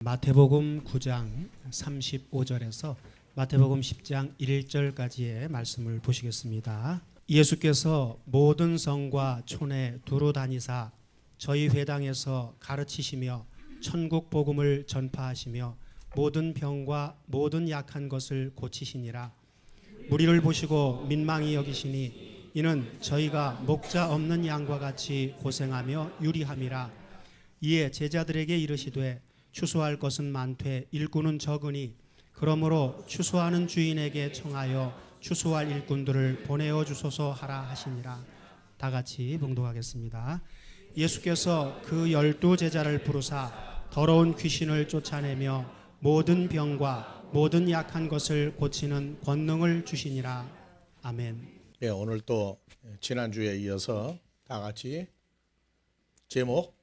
마태복음 9장 35절에서 마태복음 10장 1절까지의 말씀을 보시겠습니다. 예수께서 모든 성과 촌에 두루 다니사 저희 회당에서 가르치시며 천국 복음을 전파하시며 모든 병과 모든 약한 것을 고치시니라. 무리를 보시고 민망히 여기시니 이는 저희가 목자 없는 양과 같이 고생하며 유리함이라. 이에 제자들에게 이르시되 추수할 것은 많되 일꾼은 적으니 그러므로 추수하는 주인에게 청하여 추수할 일꾼들을 보내어 주소서 하라 하시니라. 다 같이 봉독하겠습니다. 예수께서 그 12 제자를 부르사 더러운 귀신을 쫓아내며 모든 병과 모든 약한 것을 고치는 권능을 주시니라. 아멘. 예, 오늘 또 지난주에 이어서 다 같이 제목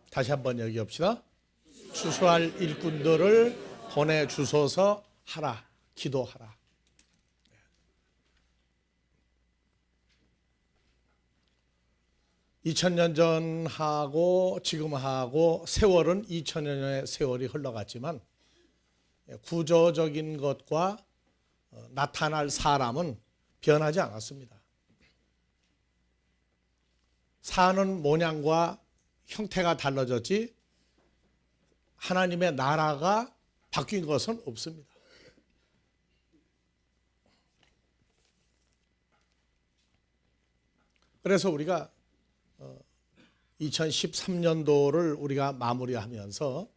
다시 한번 얘기합시다. 추수할 일꾼들을 보내주소서 하라, 기도하라. 2000년 전하고 지금하고 세월은 2000년의 세월이 흘러갔지만 구조적인 것과 나타날 사람은 변하지 않았습니다. 사는 모양과 형태가 달라졌지 하나님의 나라가 바뀐 것은 없습니다. 그래서 우리가 2013년도를 우리가 마무리하면서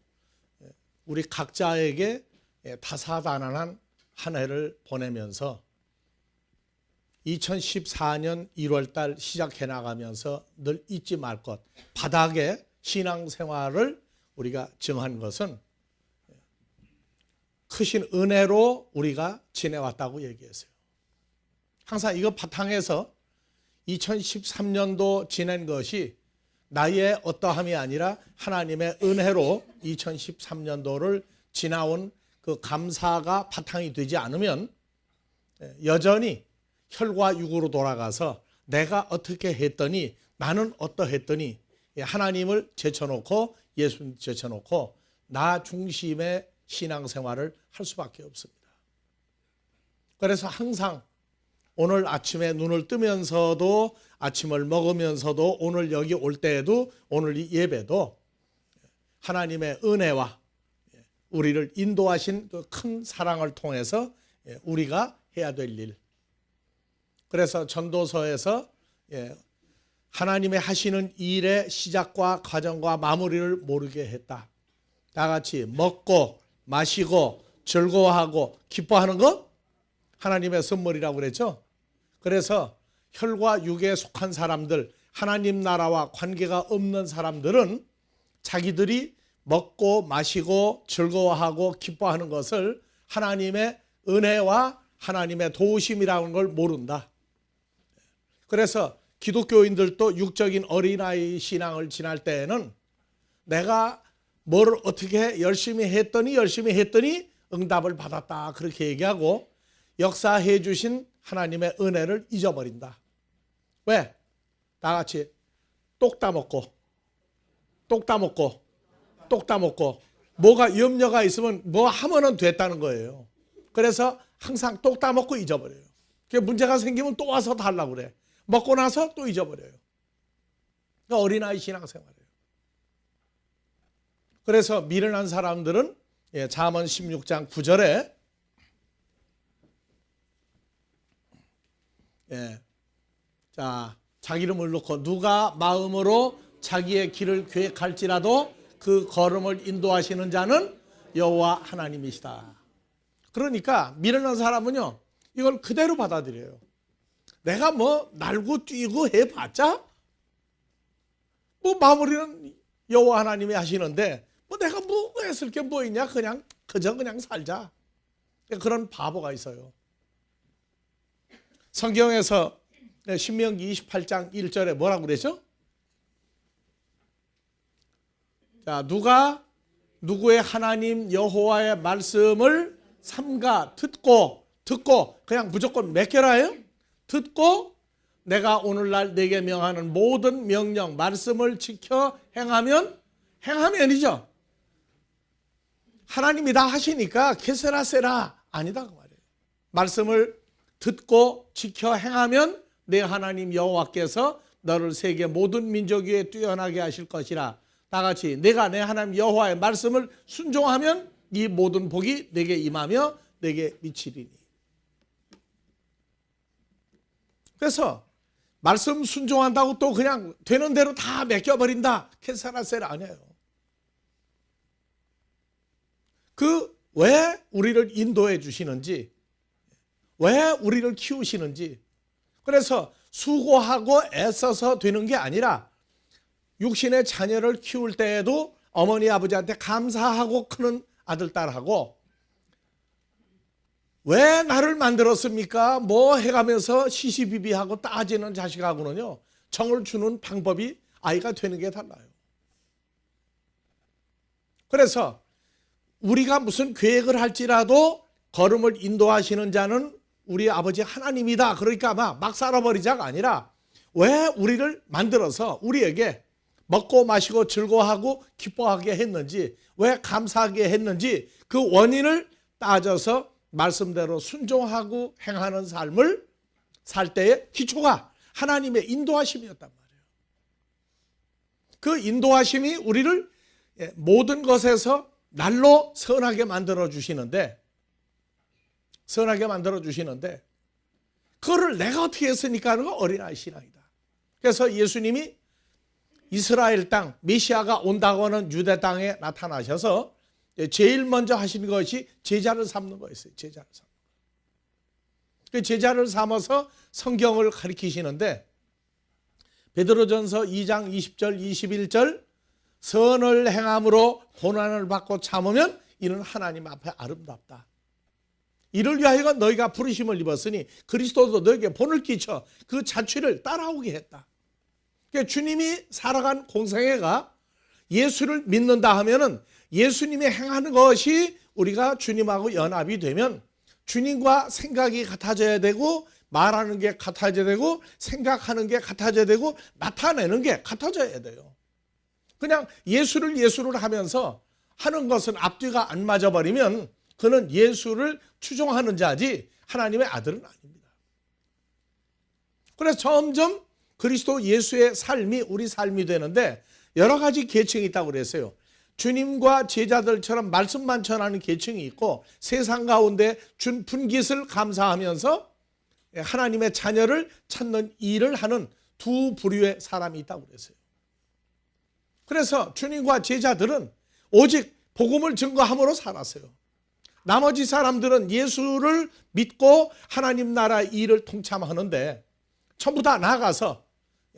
우리 각자에게 다사다난한 한 해를 보내면서 2014년 1월달 시작해 나가면서 늘 잊지 말 것, 바닥의 신앙생활을 우리가 정한 것은 크신 은혜로 우리가 지내왔다고 얘기했어요. 항상 이거 바탕에서 2013년도 지낸 것이 나의 어떠함이 아니라 하나님의 은혜로 2013년도를 지나온 그 감사가 바탕이 되지 않으면 여전히 혈과 육으로 돌아가서 내가 어떻게 했더니 나는 어떠했더니 하나님을 제쳐놓고 예수님 제쳐놓고 나 중심의 신앙생활을 할 수밖에 없습니다. 그래서 항상 오늘 아침에 눈을 뜨면서도 아침을 먹으면서도 오늘 여기 올 때에도 오늘 이 예배도 하나님의 은혜와 우리를 인도하신 그 큰 사랑을 통해서 우리가 해야 될 일. 그래서 전도서에서 하나님의 하시는 일의 시작과 과정과 마무리를 모르게 했다. 다 같이 먹고 마시고 즐거워하고 기뻐하는 것 하나님의 선물이라고 그랬죠. 그래서 혈과 육에 속한 사람들, 하나님 나라와 관계가 없는 사람들은 자기들이 먹고 마시고 즐거워하고 기뻐하는 것을 하나님의 은혜와 하나님의 도우심이라는 걸 모른다. 그래서 기독교인들도 육적인 어린아이 신앙을 지날 때에는 내가 뭘 어떻게 열심히 했더니 응답을 받았다 그렇게 얘기하고 역사해 주신 하나님의 은혜를 잊어버린다. 왜? 다 같이 똑 따먹고 뭐가 염려가 있으면 뭐 하면은 됐다는 거예요. 그래서 항상 똑 따먹고 잊어버려요. 문제가 생기면 또 와서 달라고 그래. 먹고 나서 또 잊어버려요. 그러니까 어린아이 신앙생활이에요. 그래서 미련한 사람들은 잠언 16장 9절에 자기 이름을 놓고 누가 마음으로 자기의 길을 계획할지라도 그 걸음을 인도하시는 자는 여호와 하나님이시다. 그러니까 미련한 사람은요 이걸 그대로 받아들여요. 내가 뭐 날고 뛰고 해봤자 뭐 마무리는 여호와 하나님이 하시는데 뭐 내가 뭐 했을 게 뭐 있냐 그저 그냥 살자. 그런 바보가 있어요. 성경에서 신명기 28장 1절에 뭐라고 그랬죠? 자, 누가 누구의 하나님 여호와의 말씀을 삼가 듣고 그냥 무조건 맡겨라요? 듣고 내가 오늘날 내게 명하는 모든 명령 말씀을 지켜 행하면이죠. 하나님이 다 하시니까 게세라세라 아니다 그 말이에요. 말씀을 듣고 지켜 행하면 내 하나님 여호와께서 너를 세계 모든 민족 위에 뛰어나게 하실 것이라. 다 같이 내가 내 하나님 여호와의 말씀을 순종하면 이 모든 복이 내게 임하며 내게 미치리니. 그래서 말씀 순종한다고 또 그냥 되는 대로 다 맡겨버린다. 게세라세라 아니에요. 왜 우리를 인도해 주시는지, 왜 우리를 키우시는지. 그래서 수고하고 애써서 되는 게 아니라 육신의 자녀를 키울 때에도 어머니 아버지한테 감사하고 크는 아들 딸하고, 왜 나를 만들었습니까? 뭐 해가면서 시시비비하고 따지는 자식하고는요, 정을 주는 방법이 아이가 되는 게 달라요. 그래서 우리가 무슨 계획을 할지라도 걸음을 인도하시는 자는 우리 아버지 하나님이다. 그러니까 막 살아버리자가 아니라 왜 우리를 만들어서 우리에게 먹고 마시고 즐거워하고 기뻐하게 했는지, 왜 감사하게 했는지 그 원인을 따져서 말씀대로 순종하고 행하는 삶을 살 때의 기초가 하나님의 인도하심이었단 말이에요. 그 인도하심이 우리를 모든 것에서 날로 선하게 만들어 주시는데, 그거를 내가 어떻게 했으니까 하는 건 어린아이 신앙이다. 그래서 예수님이 이스라엘 땅, 메시아가 온다고 하는 유대 땅에 나타나셔서 제일 먼저 하시는 것이 제자를 삼는 거였어요. 제자를 삼는 거. 그 제자를 삼아서 성경을 가르치시는데, 베드로전서 2장 20절 21절 선을 행함으로 고난을 받고 참으면 이는 하나님 앞에 아름답다. 이를 위하여 너희가 부르심을 입었으니 그리스도도 너에게 본을 끼쳐 그 자취를 따라오게 했다. 그러니까 주님이 살아간 공생애가 예수를 믿는다 하면은 예수님이 행하는 것이 우리가 주님하고 연합이 되면 주님과 생각이 같아져야 되고, 말하는 게 같아져야 되고, 생각하는 게 같아져야 되고, 나타내는 게 같아져야 돼요. 그냥 예수를 하면서 하는 것은 앞뒤가 안 맞아버리면 그는 예수를 추종하는 자지 하나님의 아들은 아닙니다. 그래서 점점 그리스도 예수의 삶이 우리 삶이 되는데 여러 가지 계층이 있다고 그랬어요. 주님과 제자들처럼 말씀만 전하는 계층이 있고, 세상 가운데 준 분깃을 감사하면서 하나님의 자녀를 찾는 일을 하는 두 부류의 사람이 있다고 그랬어요. 그래서 주님과 제자들은 오직 복음을 증거함으로 살았어요. 나머지 사람들은 예수를 믿고 하나님 나라 일을 통참하는데 전부 다 나가서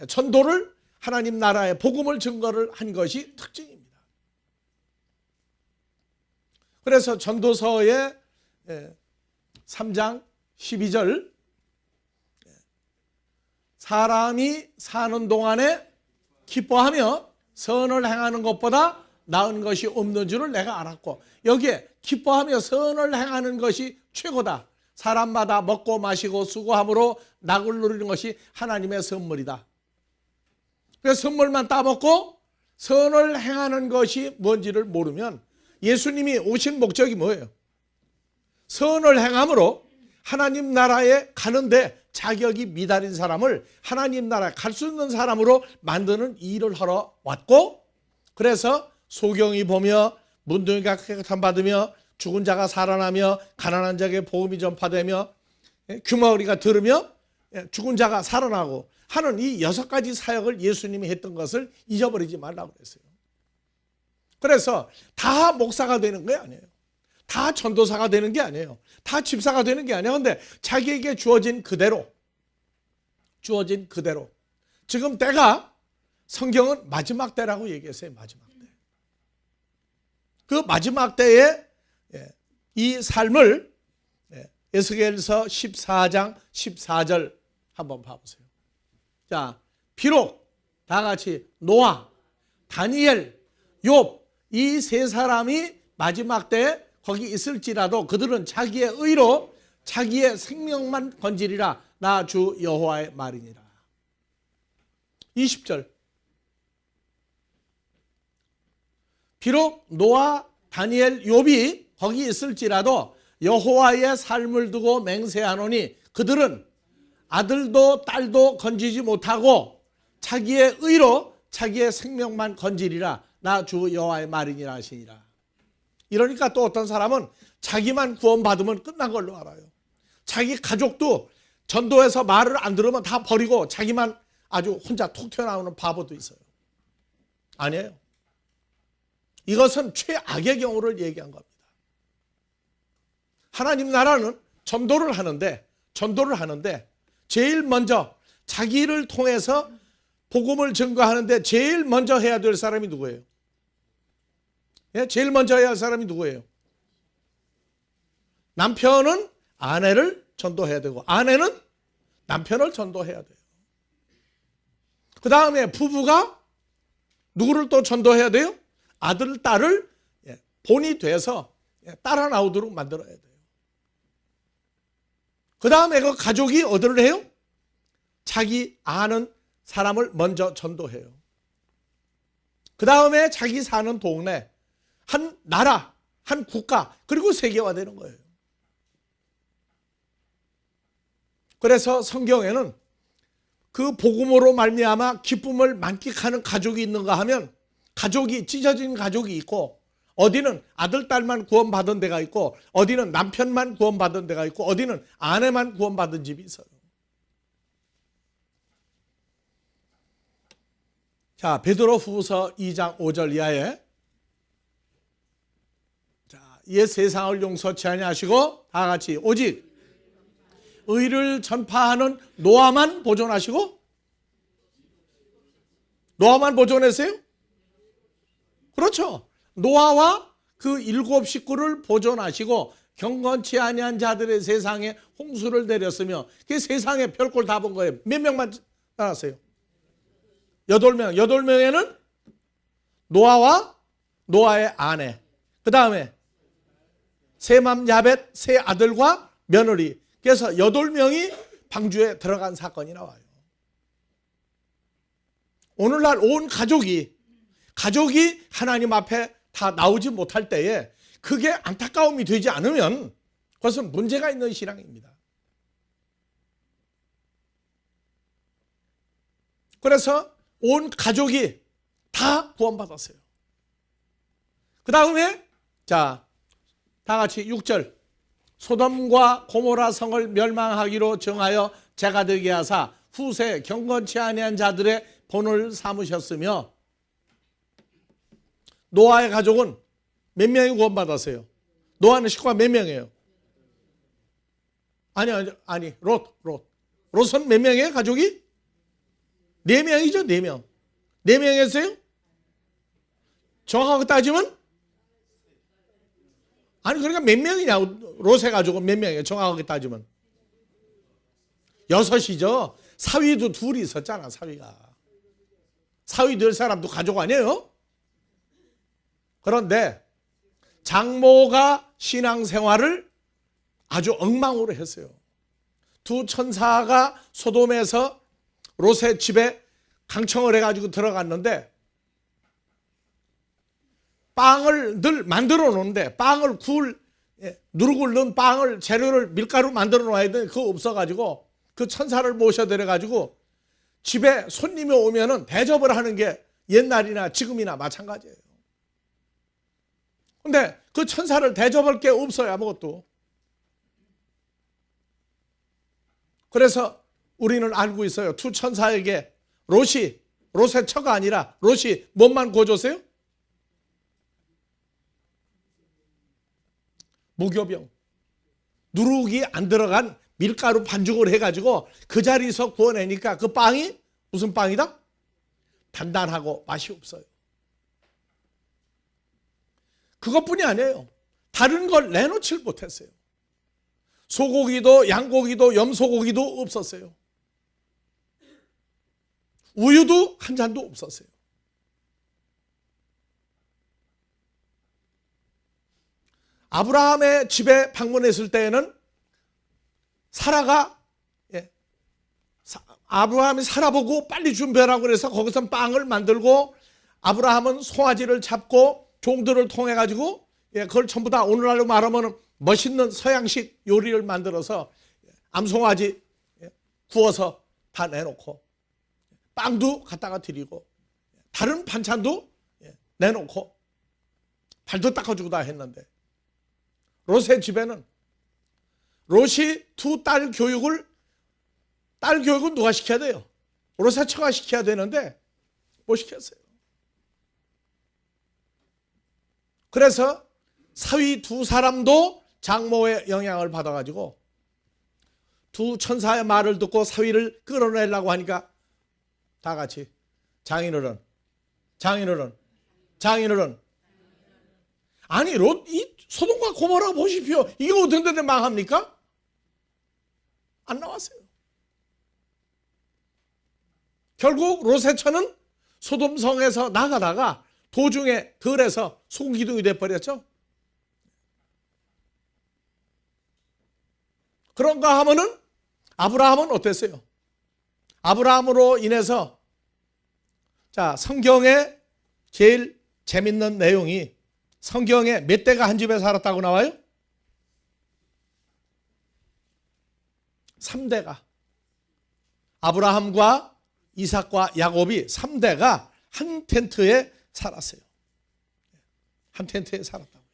전도를, 하나님 나라의 복음을 증거를 한 것이 특징입니다. 그래서 전도서의 3장 12절 사람이 사는 동안에 기뻐하며 선을 행하는 것보다 나은 것이 없는 줄을 내가 알았고, 여기에 기뻐하며 선을 행하는 것이 최고다. 사람마다 먹고 마시고 수고함으로 낙을 누리는 것이 하나님의 선물이다. 그래서 선물만 따먹고 선을 행하는 것이 뭔지를 모르면 예수님이 오신 목적이 뭐예요? 선을 행함으로 하나님 나라에 가는데 자격이 미달인 사람을 하나님 나라에 갈 수 있는 사람으로 만드는 일을 하러 왔고, 그래서 소경이 보며 문둥이가 깨끗함 받으며 죽은 자가 살아나며 가난한 자에게 복음이 전파되며 귀머거리가 들으며 죽은 자가 살아나고 하는 이 6가지 사역을 예수님이 했던 것을 잊어버리지 말라고 그랬어요. 그래서 다 목사가 되는 게 아니에요. 다 전도사가 되는 게 아니에요. 다 집사가 되는 게 아니에요. 그런데 자기에게 주어진 그대로 지금 때가 성경은 마지막 때라고 얘기했어요. 마지막 때. 그 마지막 때에 이 삶을 에스겔서 14장 14절 한번 봐보세요. 자, 비록 다 같이 노아, 다니엘, 욥 이 세 사람이 마지막 때에 거기 있을지라도 그들은 자기의 의로 자기의 생명만 건지리라. 나 주 여호와의 말이니라. 20절. 비록 노아, 다니엘, 욥이 거기 있을지라도 여호와의 삶을 두고 맹세하노니 그들은 아들도 딸도 건지지 못하고 자기의 의로 자기의 생명만 건지리라. 나 주 여호와의 말이니라 하시니라. 이러니까 또 어떤 사람은 자기만 구원받으면 끝난 걸로 알아요. 자기 가족도 전도해서 말을 안 들으면 다 버리고 자기만 아주 혼자 톡 튀어나오는 바보도 있어요. 아니에요. 이것은 최악의 경우를 얘기한 겁니다. 하나님 나라는 전도를 하는데 제일 먼저 자기를 통해서 복음을 증거하는데 제일 먼저 해야 될 사람이 누구예요? 예? 제일 먼저 해야 할 사람이 누구예요? 남편은 아내를 전도해야 되고 아내는 남편을 전도해야 돼요. 그 다음에 부부가 누구를 또 전도해야 돼요? 아들, 딸을 본이 돼서 따라 나오도록 만들어야 돼요. 그 다음에 그 가족이 어디를 해요? 자기 아는 사람을 먼저 전도해요. 그 다음에 자기 사는 동네, 한 나라, 한 국가, 그리고 세계화되는 거예요. 그래서 성경에는 그 복음으로 말미암아 기쁨을 만끽하는 가족이 있는가 하면 가족이 찢어진 가족이 있고 어디는 아들, 딸만 구원받은 데가 있고 어디는 남편만 구원받은 데가 있고 어디는 아내만 구원받은 집이 있어요. 자, 베드로 후서 2장 5절 이하에 자, 이에 세상을 용서치 아니하시고 다 같이 오직 의를 전파하는 노아만 보존하시고 노아만 보존했어요? 그렇죠. 노아와 그 7 식구를 보존하시고 경건치 아니한 자들의 세상에 홍수를 내렸으며 그 세상에 별꼴 다 본 거예요. 몇 명만 나왔어요? 8명. 8명에는 노아와 노아의 아내, 그 다음에 셈함, 야벳, 세 아들과 며느리. 그래서 8명이 방주에 들어간 사건이 나와요. 오늘날 온 가족이 하나님 앞에 다 나오지 못할 때에 그게 안타까움이 되지 않으면 그것은 문제가 있는 신앙입니다. 그래서 온 가족이 다 구원받았어요. 그 다음에 자, 다 같이 6절. 소돔과 고모라 성을 멸망하기로 정하여 재가 되게 하사 후세 경건치 아니한 자들의 본을 삼으셨으며 노아의 가족은 몇 명이 구원받았어요? 노아는 식구가 몇 명이에요? 아니, 롯은 몇 명이에요? 가족이? 4명이죠, 4명. 4명이었어요? 정확하게 따지면? 아니, 그러니까 몇 명이냐? 롯의 가족은 몇 명이에요? 정확하게 따지면. 6이죠. 사위도 2이 있었잖아, 사위가. 사위 될 사람도 가족 아니에요? 그런데 장모가 신앙생활을 아주 엉망으로 했어요. 2 천사가 소돔에서 롯의 집에 강청을 해가지고 들어갔는데 빵을 늘 만들어 놓는데 빵을 누룩을 넣은 빵을 재료를 밀가루 만들어 놔야 되는데 그거 없어가지고 그 천사를 모셔드려가지고 집에 손님이 오면은 대접을 하는 게 옛날이나 지금이나 마찬가지예요. 근데 그 천사를 대접할 게 없어요, 아무것도. 그래서 우리는 알고 있어요. 2 천사에게 롯의 처가 아니라 롯이 뭔만 구워줬어요? 무교병. 누룩이 안 들어간 밀가루 반죽을 해가지고 그 자리에서 구워내니까 그 빵이 무슨 빵이다? 단단하고 맛이 없어요. 그것뿐이 아니에요. 다른 걸 내놓질 못했어요. 소고기도 양고기도 염소고기도 없었어요. 우유도 한 잔도 없었어요. 아브라함의 집에 방문했을 때에는 사라가 아브라함이 살아보고 빨리 준비하라고 그래서 거기서 빵을 만들고 아브라함은 송아지를 잡고 종들을 통해 가지고 그걸 전부 다 오늘날로 말하면 멋있는 서양식 요리를 만들어서 암송아지 구워서 다 내놓고 빵도 갖다가 드리고 다른 반찬도 내놓고 발도 닦아주고 다 했는데 롯의 집에는 롯이 두 딸 교육은 누가 시켜야 돼요? 롯의 처가 시켜야 되는데 못 시켰어요. 그래서 사위 두 사람도 장모의 영향을 받아가지고 두 천사의 말을 듣고 사위를 끌어내려고 하니까 다 같이 장인어른 아니 롯 이 소돔과 고모라 보십시오. 이게 어떤 데를 망합니까? 안 나왔어요. 결국 롯의 처는 소돔성에서 나가다가 도중에 들에서 소금기둥이 돼버렸죠. 그런가 하면은 아브라함은 어땠어요? 아브라함으로 인해서 자 성경에 제일 재밌는 내용이 성경에 몇 대가 한 집에 살았다고 나와요? 3대가 아브라함과 이삭과 야곱이 3대가 한 텐트에 살았어요. 한 텐트에 살았다고요.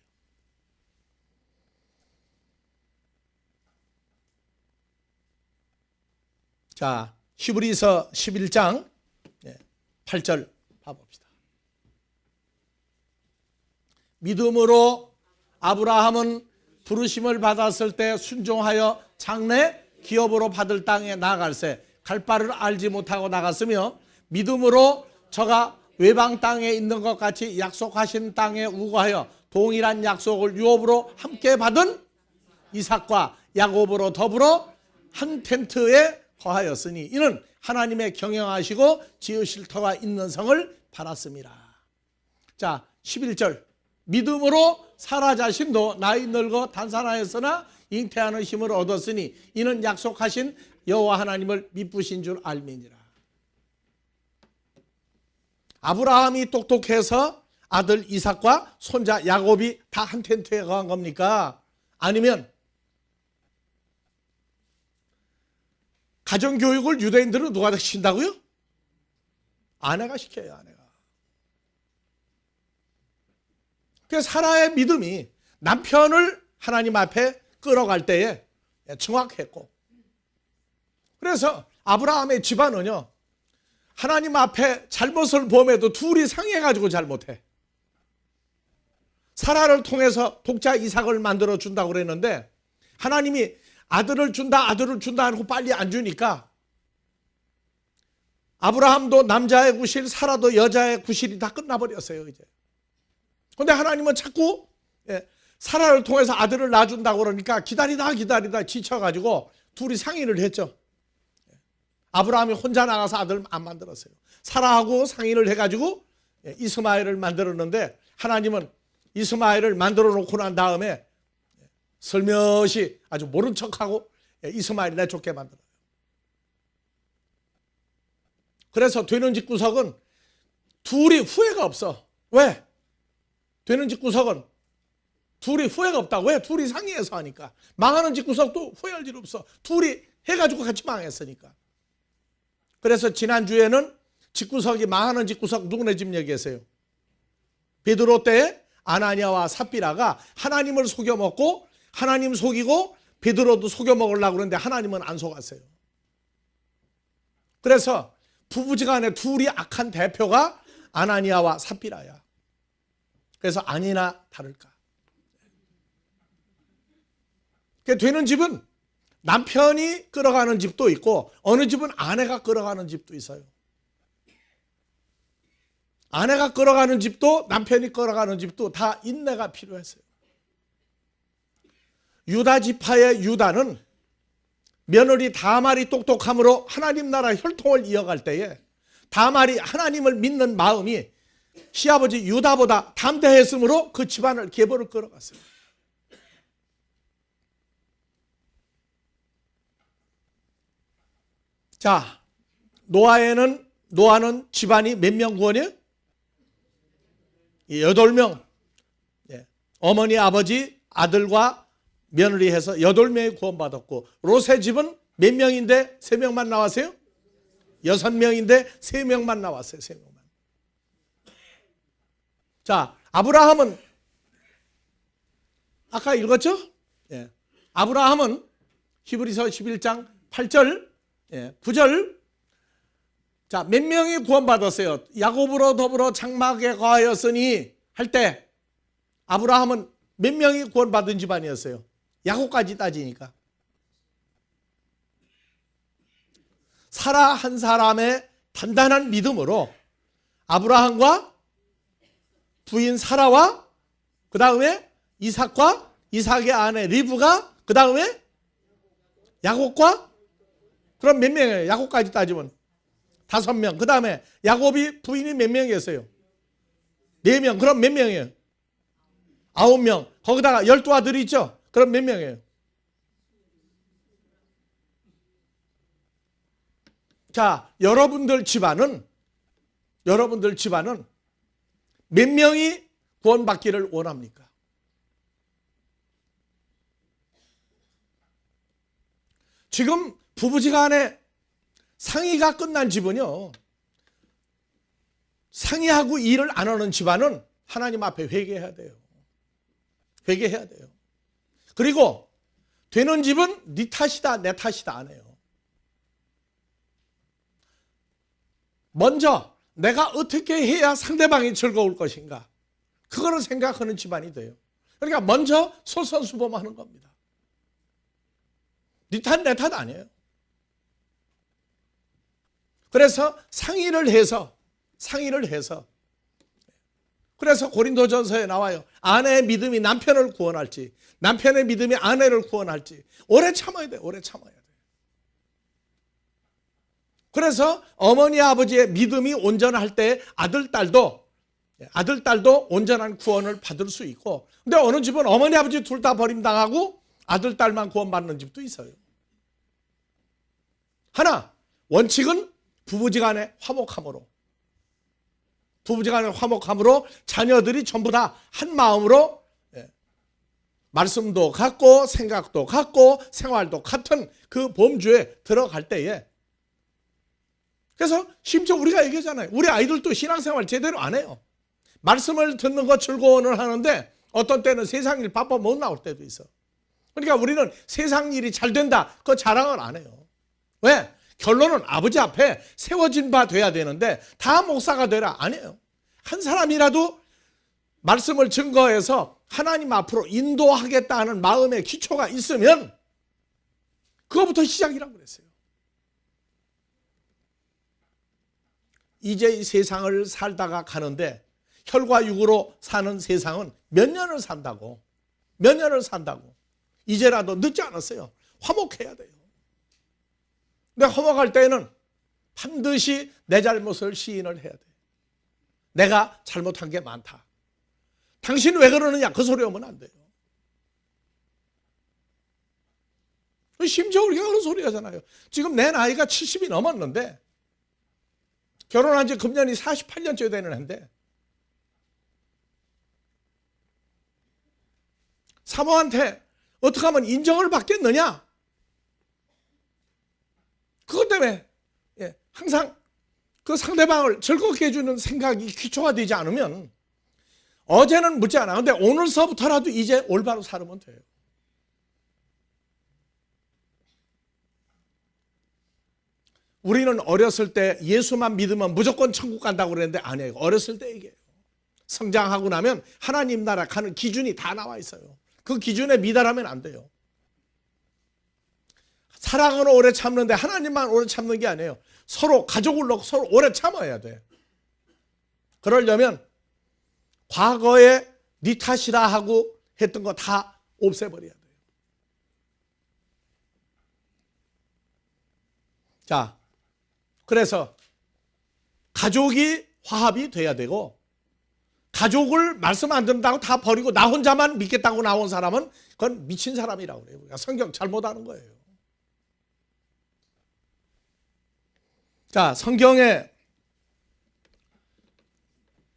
자, 히브리서 11장 8절 봐봅시다. 믿음으로 아브라함은 부르심을 받았을 때 순종하여 장래 기업으로 받을 땅에 나아갈새 갈 바를 알지 못하고 나갔으며 믿음으로 저가 외방 땅에 있는 것 같이 약속하신 땅에 우거하여 동일한 약속을 유업으로 함께 받은 이삭과 야곱으로 더불어 한 텐트에 거하였으니 이는 하나님의 경영하시고 지으실 터가 있는 성을 팔았습니다. 자 11절 믿음으로 사라 자신도 나이 늙어 단산하였으나 잉태하는 힘을 얻었으니 이는 약속하신 여호와 하나님을 미쁘신 줄 알미니라. 아브라함이 똑똑해서 아들 이삭과 손자 야곱이 다 한 텐트에 거한 겁니까? 아니면 가정교육을 유대인들은 누가 시킨다고요? 아내가 시켜요. 아내가. 그래서 사라의 믿음이 남편을 하나님 앞에 끌어갈 때에 정확했고 그래서 아브라함의 집안은요 하나님 앞에 잘못을 범해도 둘이 상의해가지고 잘못해. 사라를 통해서 독자 이삭을 만들어 준다고 그랬는데 하나님이 아들을 준다 하고 빨리 안 주니까 아브라함도 남자의 구실 사라도 여자의 구실이 다 끝나버렸어요. 이제. 그런데 하나님은 자꾸 사라를 통해서 아들을 낳아준다고 그러니까 기다리다 지쳐가지고 둘이 상의를 했죠. 아브라함이 혼자 나가서 아들 안 만들었어요. 사라하고 상의를 해가지고 이스마엘을 만들었는데 하나님은 이스마엘을 만들어 놓고 난 다음에 슬며시 아주 모른 척하고 이스마엘 내쫓게 만들어요. 그래서 되는 집구석은 둘이 후회가 없어. 왜? 되는 집구석은 둘이 후회가 없다. 왜? 둘이 상의해서 하니까. 망하는 집구석도 후회할 일 없어. 둘이 해가지고 같이 망했으니까. 그래서 지난주에는 집구석이 망하는 집구석 누구네 집 얘기했어요? 베드로 때에 아나니아와 삽비라가 하나님을 속여먹고 하나님 속이고 베드로도 속여먹으려고 그러는데 하나님은 안 속았어요. 그래서 부부지간에 둘이 악한 대표가 아나니아와 삽비라야. 그래서 아니나 다를까. 되는 집은 남편이 끌어가는 집도 있고 어느 집은 아내가 끌어가는 집도 있어요. 아내가 끌어가는 집도 남편이 끌어가는 집도 다 인내가 필요했어요. 유다 지파의 유다는 며느리 다말이 똑똑함으로 하나님 나라 혈통을 이어갈 때에 다말이 하나님을 믿는 마음이 시아버지 유다보다 담대했으므로 그 집안을 계보를 끌어갔어요. 자, 노아는 집안이 몇 명 구원이에요? 8명. 예. 어머니, 아버지, 아들과 며느리 해서 8명이 구원받았고, 롯의 집은 몇 명인데 3명만 나왔어요? 6명인데 3명만 나왔어요. 3명만. 자, 아브라함은 아까 읽었죠? 예. 아브라함은 히브리서 11장 8절, 9절. 자, 몇 명이 구원받았어요? 야곱으로 더불어 장막에 거하였으니 할 때 아브라함은 몇 명이 구원받은 집안이었어요? 야곱까지 따지니까. 사라 한 사람의 단단한 믿음으로 아브라함과 부인 사라와 그 다음에 이삭과 이삭의 아내 리브가 그 다음에 야곱과 그럼 몇 명이에요? 야곱까지 따지면 5명. 그 다음에 야곱이 부인이 몇 명이었어요? 4명. 그럼 몇 명이에요? 9명. 거기다가 12아들이 있죠? 그럼 몇 명이에요? 자, 여러분들 집안은 몇 명이 구원받기를 원합니까? 지금 부부지간에 상의가 끝난 집은요, 상의하고 일을 안 하는 집안은 하나님 앞에 회개해야 돼요. 회개해야 돼요. 그리고 되는 집은 네 탓이다 내 탓이다 안 해요. 먼저 내가 어떻게 해야 상대방이 즐거울 것인가, 그거를 생각하는 집안이 돼요. 그러니까 먼저 솔선수범하는 겁니다. 네 탓 내 탓 아니에요. 그래서 상의를 해서 그래서 고린도전서에 나와요. 아내의 믿음이 남편을 구원할지 남편의 믿음이 아내를 구원할지 오래 참아야 돼. 오래 참아야 돼. 그래서 어머니 아버지의 믿음이 온전할 때 아들 딸도 온전한 구원을 받을 수 있고, 근데 어느 집은 어머니 아버지 둘 다 버림당하고 아들 딸만 구원받는 집도 있어요. 하나, 원칙은 부부지간의 화목함으로 자녀들이 전부 다 한 마음으로 말씀도 같고 생각도 같고 생활도 같은 그 범주에 들어갈 때에, 그래서 심지어 우리가 얘기하잖아요. 우리 아이들도 신앙생활 제대로 안 해요. 말씀을 듣는 거 즐거워는 하는데 어떤 때는 세상 일 바빠 못 나올 때도 있어. 그러니까 우리는 세상 일이 잘 된다 그 자랑을 안 해요. 왜? 결론은 아버지 앞에 세워진 바 돼야 되는데 다 목사가 되라 안 해요. 한 사람이라도 말씀을 증거해서 하나님 앞으로 인도하겠다는 마음의 기초가 있으면 그거부터 시작이라고 그랬어요. 이제 이 세상을 살다가 가는데 혈과 육으로 사는 세상은 몇 년을 산다고 이제라도 늦지 않았어요. 화목해야 돼요. 근데 화목할 때에는 반드시 내 잘못을 시인을 해야 돼. 내가 잘못한 게 많다. 당신 왜 그러느냐 그 소리 하면 안 돼요. 심지어 우리가 그런 소리 하잖아요. 지금 내 나이가 70이 넘었는데 결혼한 지 금년이 48년째 되는 해인데 사모한테 어떻게 하면 인정을 받겠느냐? 그것 때문에 항상 그 상대방을 즐겁게 해주는 생각이 기초가 되지 않으면 어제는 묻지 않아. 근데 오늘서부터라도 이제 올바로 살면 돼요. 우리는 어렸을 때 예수만 믿으면 무조건 천국 간다고 그랬는데 아니에요. 어렸을 때 얘기해요. 성장하고 나면 하나님 나라 가는 기준이 다 나와 있어요. 그 기준에 미달하면 안 돼요. 사랑은 오래 참는데 하나님만 오래 참는 게 아니에요. 서로 가족을 놓고 서로 오래 참아야 돼. 그러려면 과거에 네 탓이다 하고 했던 거 다 없애버려야 돼요. 자, 그래서 가족이 화합이 돼야 되고, 가족을 말씀 안 듣는다고 다 버리고 나 혼자만 믿겠다고 나온 사람은 그건 미친 사람이라고 그래요. 성경 잘못하는 거예요. 자, 성경에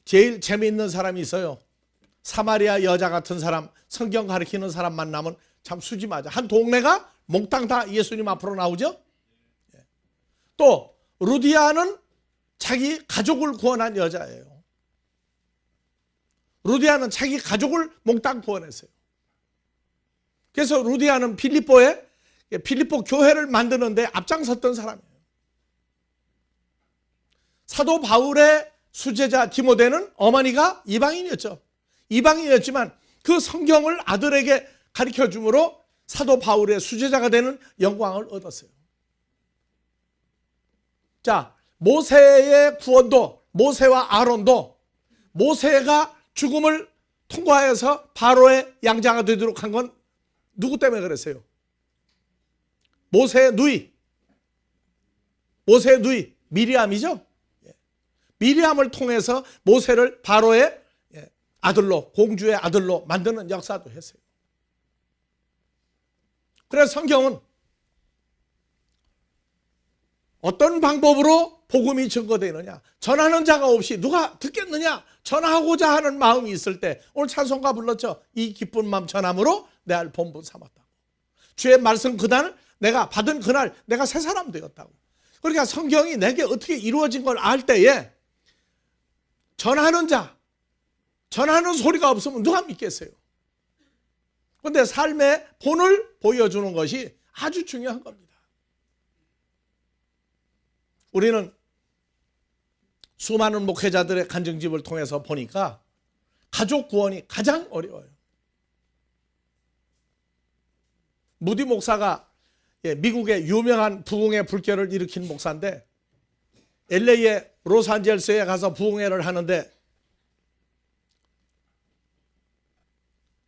제일 재미있는 사람이 있어요. 사마리아 여자 같은 사람, 성경 가르치는 사람 만나면 참 수지 맞아. 한 동네가 몽땅 다 예수님 앞으로 나오죠. 또 루디아는 자기 가족을 구원한 여자예요. 루디아는 자기 가족을 몽땅 구원했어요. 그래서 루디아는 필리포 교회를 만드는데 앞장섰던 사람이에요. 사도 바울의 수제자 디모데는 어머니가 이방인이었죠. 이방인이었지만 그 성경을 아들에게 가르쳐 주므로 사도 바울의 수제자가 되는 영광을 얻었어요. 자, 모세의 구원도, 모세와 아론도 모세가 죽음을 통과해서 바로의 양자가 되도록 한 건 누구 때문에 그랬어요? 모세의 누이 미리암이죠. 미리암을 통해서 모세를 바로의 아들로, 공주의 아들로 만드는 역사도 했어요. 그래서 성경은 어떤 방법으로 복음이 증거되느냐, 전하는 자가 없이 누가 듣겠느냐, 전하고자 하는 마음이 있을 때, 오늘 찬송가 불렀죠. 이 기쁜 마음 전함으로 내 알 본분 삼았다고. 주의 말씀 그날 내가 받은 그날 내가 새 사람 되었다고. 그러니까 성경이 내게 어떻게 이루어진 걸 알 때에 전하는 자, 전하는 소리가 없으면 누가 믿겠어요? 그런데 삶의 본을 보여주는 것이 아주 중요한 겁니다. 우리는 수많은 목회자들의 간증집을 통해서 보니까 가족 구원이 가장 어려워요. 무디 목사가 미국의 유명한 부흥회 불교를 일으킨 목사인데 LA의 로스앤젤레스에 가서 부흥회를 하는데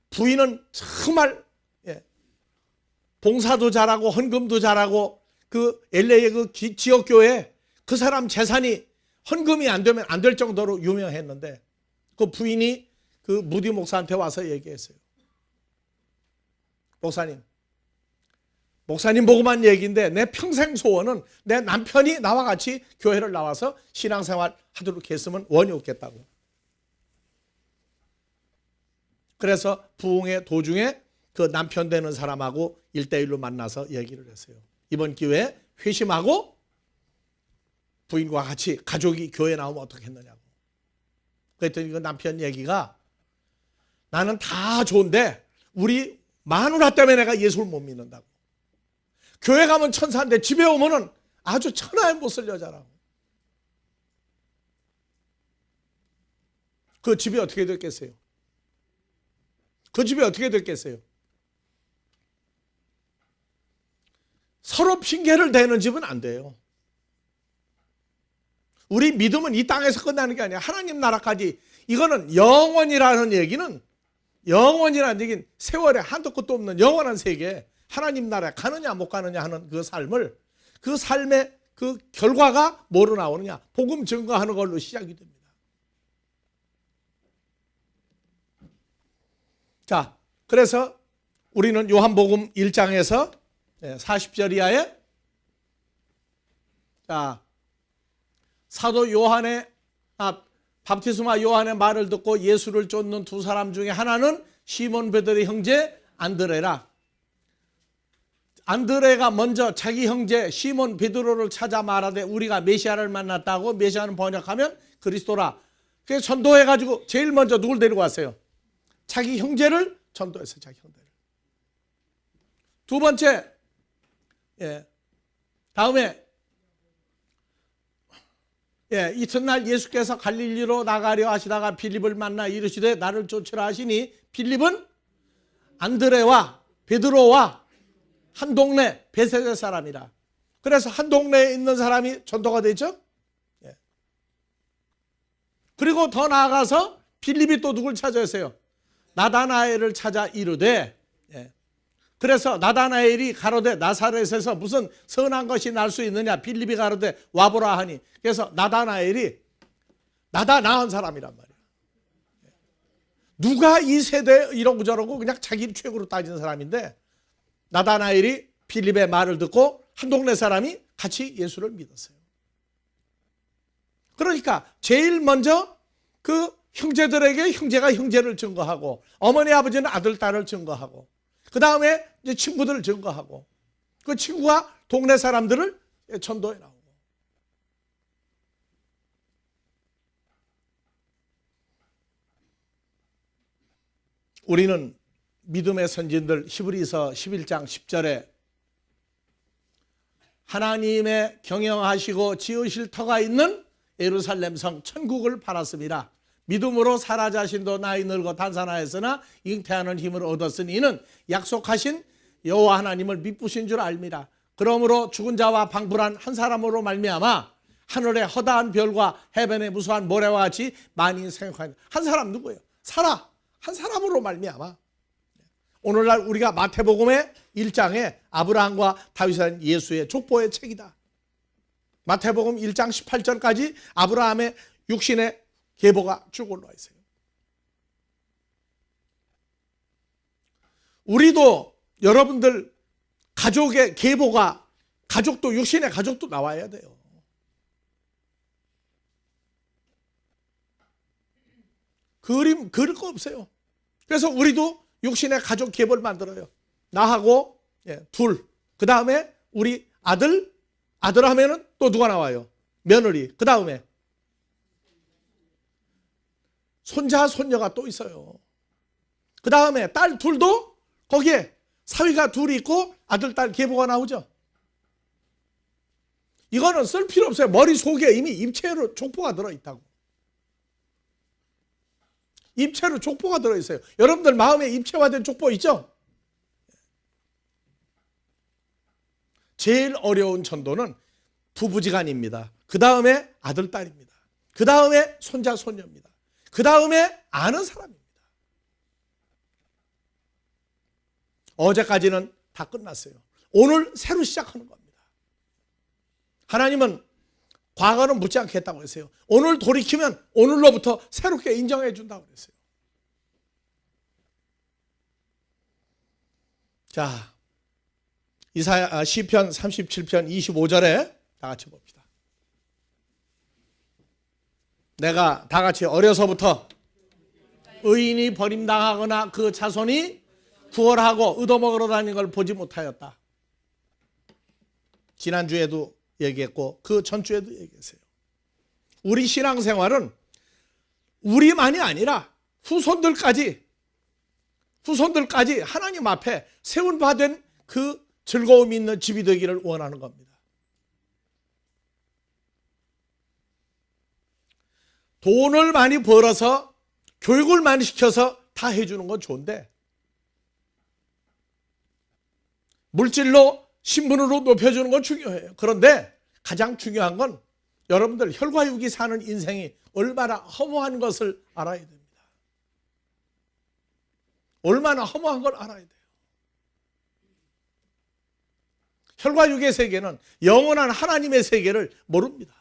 부인은 정말 봉사도 잘하고 헌금도 잘하고 그 LA의 그 지역교회 그 사람 재산이 헌금이 안 되면 안 될 정도로 유명했는데 그 부인이 그 무디 목사한테 와서 얘기했어요. 목사님 보고만 얘기인데 내 평생 소원은 내 남편이 나와 같이 교회를 나와서 신앙생활 하도록 했으면 원이 없겠다고. 그래서 부흥회 도중에 그 남편 되는 사람하고 1대1로 만나서 얘기를 했어요. 이번 기회에 회심하고 부인과 같이 가족이 교회 나오면 어떻겠느냐고. 그랬더니 그 남편 얘기가 나는 다 좋은데 우리 마누라 때문에 내가 예수를 못 믿는다고. 교회 가면 천사인데 집에 오면은 아주 천하의 못쓸 여자라고. 그 집이 어떻게 됐겠어요? 그 집이 어떻게 됐겠어요? 서로 핑계를 대는 집은 안 돼요. 우리 믿음은 이 땅에서 끝나는 게 아니야. 하나님 나라까지. 이거는 영원이라는 얘기는 세월에 한도 끝도 없는 영원한 세계, 하나님 나라에 가느냐 못 가느냐 하는 그 삶을, 그 삶의 그 결과가 뭐로 나오느냐, 복음 증거하는 걸로 시작이 됩니다. 자, 그래서 우리는 요한복음 1장에서 40절 이하에 자, 사도 요한의 밥티스마 요한의 말을 듣고 예수를 쫓는 두 사람 중에 하나는 시몬 베드로의 형제 안드레라. 안드레가 먼저 자기 형제 시몬 베드로를 찾아 말하되 우리가 메시아를 만났다고. 메시아는 번역하면 그리스도라. 그래서 전도해가지고 제일 먼저 누굴 데리고 왔어요? 자기 형제를 전도했어요. 자기 형제를. 두 번째, 다음에 이튿날 예수께서 갈릴리로 나가려 하시다가 빌립을 만나 이르시되 나를 쫓으라 하시니 빌립은 안드레와 베드로와 한 동네 베세다 사람이라. 그래서 한 동네에 있는 사람이 전도가 되죠. 그리고 더 나아가서 빌립이 또 누굴 찾아왔어요? 나다나엘을 찾아 이르되, 그래서 나다나엘이 가로되 나사렛에서 무슨 선한 것이 날 수 있느냐. 빌립이 가로되 와보라 하니. 그래서 나다나엘이 나다 나은 사람이란 말이에요. 누가 이 세대에 이러고 저러고 그냥 자기 최고로 따지는 사람인데 나다나엘이 빌립의 말을 듣고 한 동네 사람이 같이 예수를 믿었어요. 그러니까 제일 먼저 그 형제들에게 형제가 형제를 증거하고, 어머니 아버지는 아들 딸을 증거하고, 그 다음에 이제 친구들을 증거하고, 그 친구가 동네 사람들을 전도해 나오고. 우리는 믿음의 선진들 히브리서 11장 10절에 하나님의 경영하시고 지으실 터가 있는 예루살렘 성 천국을 바랐습니다. 믿음으로 사라 자신도 나이 늙어 단산하였으나 잉태하는 힘을 얻었으니 이는 약속하신 여호와 하나님을 미쁘신 줄 압니다. 그러므로 죽은 자와 방불한 한 사람으로 말미암아 하늘의 허다한 별과 해변의 무수한 모래와 같이 많이 생각하는 한 사람 누구예요? 사라. 한 사람으로 말미암아. 오늘날 우리가 마태복음의 1장에 아브라함과 다윗은 예수의 족보의 책이다. 마태복음 1장 18절까지 아브라함의 육신의 계보가 쭉 올라와 있어요. 우리도 여러분들 가족의 계보가, 가족도, 육신의 가족도 나와야 돼요. 그림 그릴 거 없어요. 그래서 우리도 육신의 가족 계보를 만들어요. 나하고 둘, 그 다음에 우리 아들 하면은 또 누가 나와요? 며느리, 그 다음에 손자 손녀가 또 있어요. 그 다음에 딸 둘도 거기에 사위가 둘이 있고 아들 딸 계보가 나오죠. 이거는 쓸 필요 없어요. 머릿속에 이미 입체로 족보가 들어있다고. 입체로 족보가 들어있어요. 여러분들 마음에 입체화된 족보 있죠? 제일 어려운 전도는 부부지간입니다. 그 다음에 아들, 딸입니다. 그 다음에 손자, 손녀입니다. 그 다음에 아는 사람입니다. 어제까지는 다 끝났어요. 오늘 새로 시작하는 겁니다. 하나님은 과거는 묻지 않겠다고 했어요. 오늘 돌이키면 오늘로부터 새롭게 인정해 준다고 했어요. 자, 시편 37편 25절에 다 같이 봅시다. 내가 다 같이 어려서부터 의인이 버림당하거나 그 자손이 부활하고 얻어먹으러 다니는 걸 보지 못하였다. 지난주에도 얘기했고 그 전주에도 얘기했어요. 우리 신앙생활은 우리만이 아니라 후손들까지 하나님 앞에 세운 바 된 그 즐거움이 있는 집이 되기를 원하는 겁니다. 돈을 많이 벌어서 교육을 많이 시켜서 다 해주는 건 좋은데, 물질로 신분으로 높여주는 건 중요해요. 그런데 가장 중요한 건 여러분들 혈과육이 사는 인생이 얼마나 허무한 것을 알아야 됩니다. 얼마나 허무한 걸 알아야 돼요. 혈과육의 세계는 영원한 하나님의 세계를 모릅니다.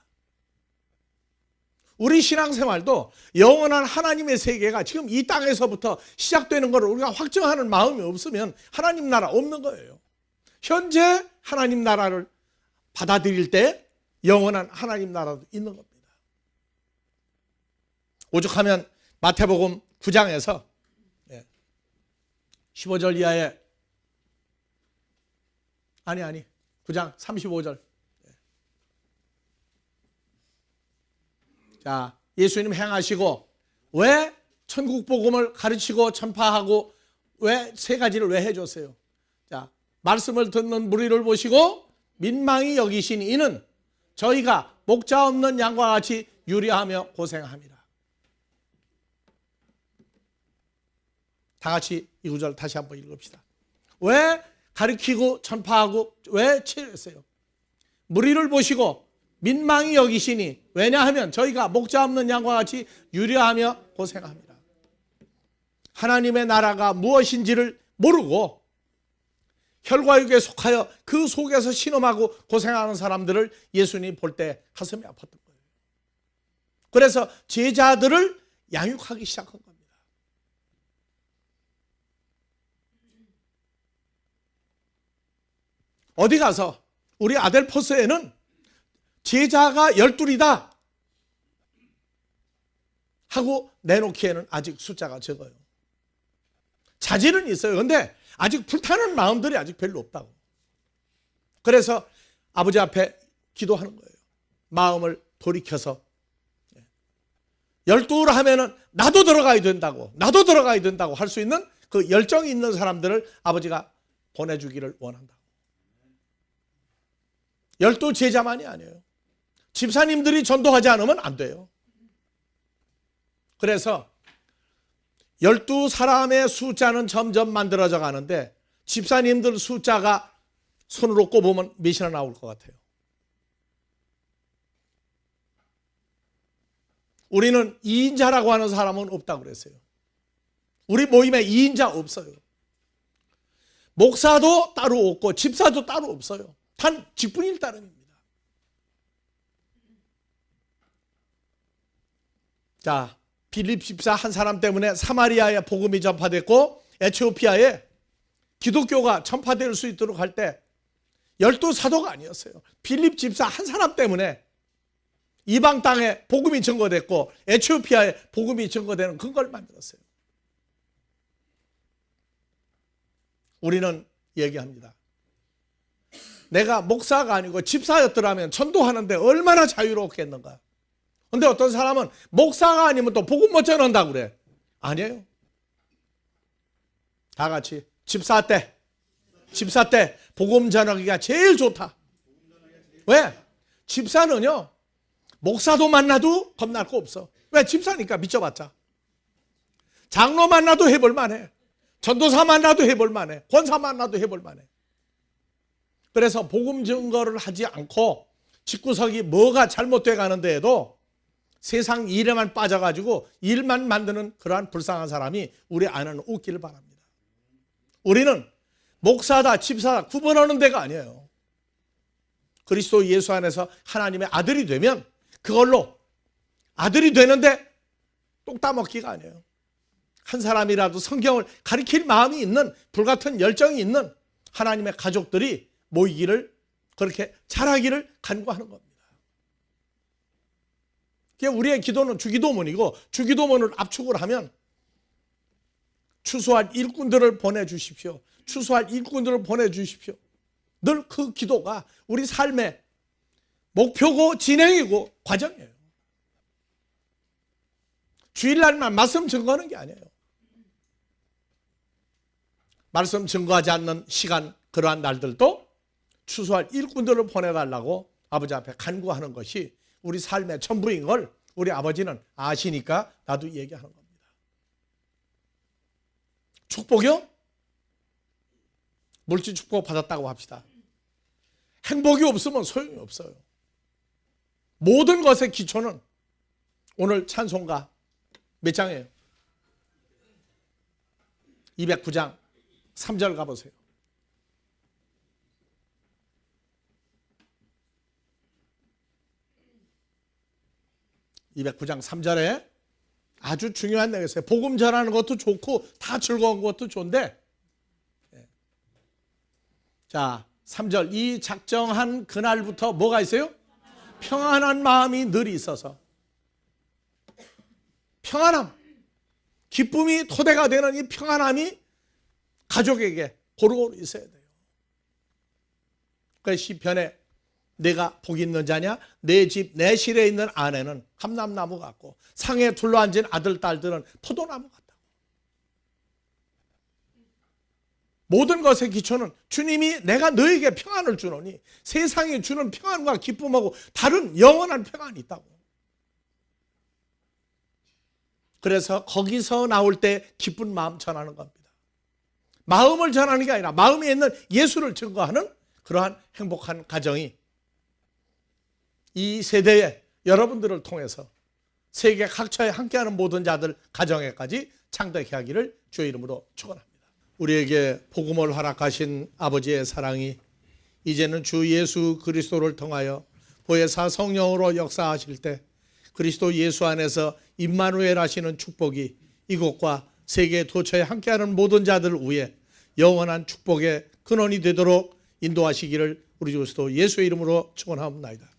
우리 신앙생활도 영원한 하나님의 세계가 지금 이 땅에서부터 시작되는 것을 우리가 확정하는 마음이 없으면 하나님 나라 없는 거예요. 현재 하나님 나라를 받아들일 때 영원한 하나님 나라도 있는 겁니다. 오죽하면 마태복음 9장에서 15절 이하에 9장 35절. 자, 예수님 행하시고 왜 천국 복음을 가르치고 전파하고 왜 세 가지를 왜 해줬어요? 자, 말씀을 듣는 무리를 보시고 민망히 여기신 이는 저희가 목자 없는 양과 같이 유리하며 고생합니다. 다 같이 이 구절 다시 한번 읽읍시다. 왜 가르치고 전파하고 왜 치료했어요? 무리를 보시고 민망히 여기시니, 왜냐하면 저희가 목자 없는 양과 같이 유리하며 고생합니다. 하나님의 나라가 무엇인지를 모르고 혈과육에 속하여 그 속에서 신음하고 고생하는 사람들을 예수님 볼 때 가슴이 아팠던 거예요. 그래서 제자들을 양육하기 시작한 겁니다. 어디 가서 우리 아델포스에는 제자가 12이다. 하고 내놓기에는 아직 숫자가 적어요. 자질은 있어요. 그런데 아직 불타는 마음들이 아직 별로 없다고. 그래서 아버지 앞에 기도하는 거예요. 마음을 돌이켜서 12를 하면은 나도 들어가야 된다고 할 수 있는 그 열정이 있는 사람들을 아버지가 보내주기를 원한다고. 12 제자만이 아니에요. 집사님들이 전도하지 않으면 안 돼요. 그래서 12사람의 숫자는 점점 만들어져 가는데 집사님들 숫자가 손으로 꼽으면 몇이나 나올 것 같아요? 우리는 2인자라고 하는 사람은 없다고 그랬어요. 우리 모임에 2인자 없어요. 목사도 따로 없고 집사도 따로 없어요. 단 직분일 따름입니다. 자, 빌립 집사 한 사람 때문에 사마리아에 복음이 전파됐고 에티오피아에 기독교가 전파될 수 있도록 할 때 12사도가 아니었어요. 빌립 집사 한 사람 때문에 이방 땅에 복음이 증거됐고 에티오피아에 복음이 증거되는 근거를 만들었어요. 우리는 얘기합니다. 내가 목사가 아니고 집사였더라면 전도하는데 얼마나 자유롭겠는가. 그런데 어떤 사람은 목사가 아니면 또 복음 못 전한다고 그래. 아니에요. 다 같이 집사 때 복음 전하기가 제일 좋다. 왜? 집사는요 목사도 만나도 겁날 거 없어. 왜? 집사니까 믿져봤자. 장로 만나도 해볼 만해. 전도사 만나도 해볼 만해. 권사 만나도 해볼 만해. 그래서 복음 증거를 하지 않고 집구석이 뭐가 잘못돼 가는데에도 세상 일에만 빠져가지고 일만 만드는 그러한 불쌍한 사람이 우리 안에는 없기를 바랍니다. 우리는 목사다 집사다 구분하는 데가 아니에요. 그리스도 예수 안에서 하나님의 아들이 되면 그걸로 아들이 되는데 똑 따먹기가 아니에요. 한 사람이라도 성경을 가르칠 마음이 있는 불같은 열정이 있는 하나님의 가족들이 모이기를 그렇게 잘하기를 간구하는 겁니다. 우리의 기도는 주기도문이고 주기도문을 압축을 하면 추수할 일꾼들을 보내주십시오. 추수할 일꾼들을 보내주십시오. 늘 그 기도가 우리 삶의 목표고 진행이고 과정이에요. 주일날만 말씀 증거하는 게 아니에요. 말씀 증거하지 않는 시간 그러한 날들도 추수할 일꾼들을 보내달라고 아버지 앞에 간구하는 것이 우리 삶의 전부인 걸 우리 아버지는 아시니까 나도 얘기하는 겁니다. 축복이요? 물질 축복 받았다고 합시다. 행복이 없으면 소용이 없어요. 모든 것의 기초는 오늘 찬송가 몇 장이에요? 209장 3절 가보세요. (209장) 3절에 아주 중요한 내용이 있어요. 복음 전하는 것도 좋고 다 즐거운 것도 좋은데 자 3절 이 작정한 그날부터 뭐가 있어요? 평안한 마음이 늘 있어서 평안함 기쁨이 토대가 되는 이 평안함이 가족에게 고루고루 있어야 돼요. 그래서 시편에 내가 복이 있는 자냐? 내 집 내 실에 있는 아내는 감람나무 같고 상에 둘러앉은 아들 딸들은 포도나무 같다고. 모든 것의 기초는 주님이 내가 너에게 평안을 주노니 세상이 주는 평안과 기쁨하고 다른 영원한 평안이 있다고. 그래서 거기서 나올 때 기쁜 마음 전하는 겁니다. 마음을 전하는 게 아니라 마음에 있는 예수를 증거하는 그러한 행복한 가정이 이 세대에 여러분들을 통해서 세계 각처에 함께하는 모든 자들 가정에까지 창대케 하기를 주의 이름으로 축원합니다. 우리에게 복음을 허락하신 아버지의 사랑이 이제는 주 예수 그리스도를 통하여 보혜사 성령으로 역사하실 때 그리스도 예수 안에서 임마누엘 하시는 축복이 이곳과 세계 도처에 함께하는 모든 자들 위에 영원한 축복의 근원이 되도록 인도하시기를 우리 주 그리스도 예수의 이름으로 축원하옵나이다.